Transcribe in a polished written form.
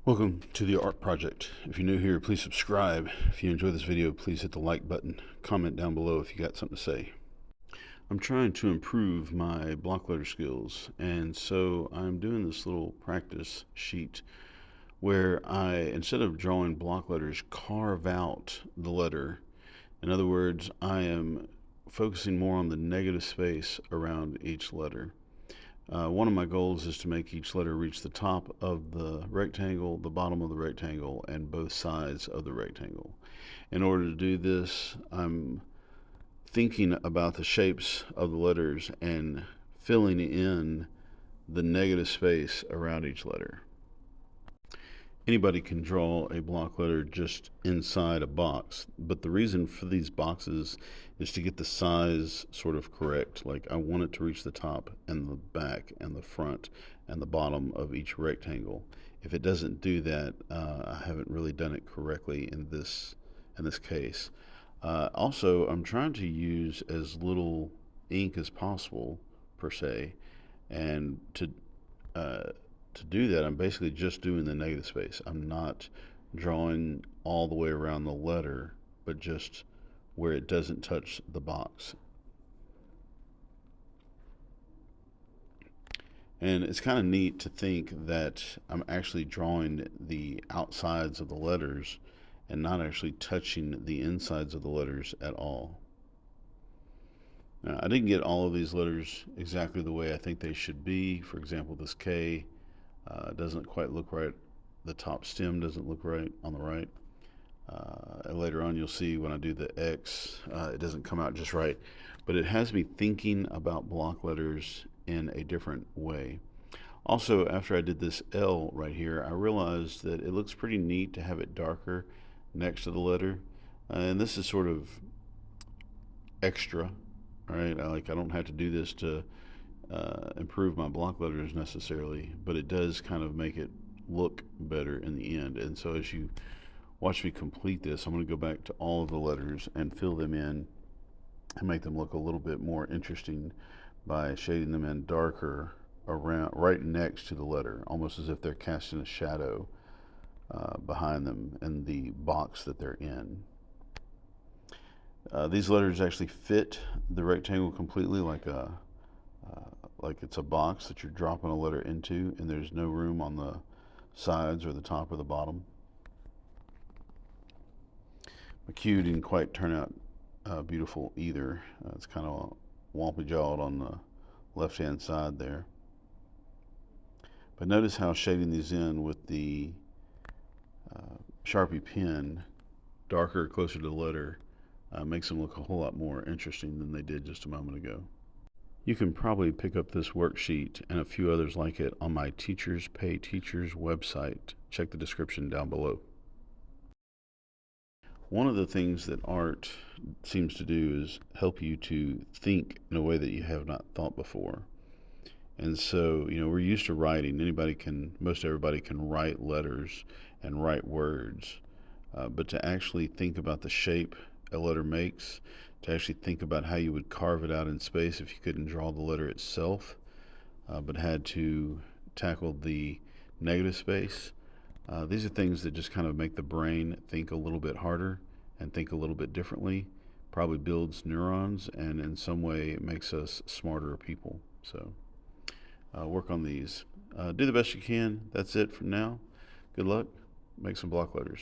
Welcome to the Art Project. If you're new here, please subscribe. If you enjoy this video, please hit the like button. Comment down below if you got something to say. I'm trying to improve my block letter skills, and so I'm doing this little practice sheet where I, instead of drawing block letters, carve out the letter. In other words, I am focusing more on the negative space around each letter. One of my goals is to make each letter reach the top of the rectangle, the bottom of the rectangle, and both sides of the rectangle. In order to do this, I'm thinking about the shapes of the letters and filling in the negative space around each letter. Anybody can draw a block letter just inside a box, but the reason for these boxes is to get the size sort of correct. Like, I want it to reach the top and the back and the front and the bottom of each rectangle. If it doesn't do that, I haven't really done it correctly in this case. Also, I'm trying to use as little ink as possible, per se, and to do that, I'm basically just doing the negative space. I'm not drawing all the way around the letter, but just where it doesn't touch the box. And it's kind of neat to think that I'm actually drawing the outsides of the letters and not actually touching the insides of the letters at all. Now, I didn't get all of these letters exactly the way I think they should be. For example, this K doesn't quite look right. The top stem doesn't look right on the right. Later on, you'll see when I do the X, it doesn't come out just right. But it has me thinking about block letters in a different way. Also, after I did this L right here, I realized that it looks pretty neat to have it darker next to the letter. And this is sort of extra, right? I don't have to do this to improve my block letters necessarily, but it does kind of make it look better in the end. And so as you watch me complete this, I'm going to go back to all of the letters and fill them in and make them look a little bit more interesting by shading them in darker around right next to the letter, almost as if they're casting a shadow behind them in the box that they're in. These letters actually fit the rectangle completely, like it's a box that you're dropping a letter into, and there's no room on the sides or the top or the bottom. My Q didn't quite turn out beautiful either. It's kind of wompy jawed on the left hand side there. But notice how shading these in with the Sharpie pen, darker, closer to the letter, makes them look a whole lot more interesting than they did just a moment ago. You can probably pick up this worksheet and a few others like it on my Teachers Pay Teachers website. Check the description down below. One of the things that art seems to do is help you to think in a way that you have not thought before. And so, we're used to writing. Most everybody can write letters and write words. But to actually think about the shape a letter makes, to actually think about how you would carve it out in space if you couldn't draw the letter itself, but had to tackle the negative space. These are things that just kind of make the brain think a little bit harder and think a little bit differently, probably builds neurons, and in some way it makes us smarter people. So work on these. Do the best you can. That's it for now. Good luck. Make some block letters.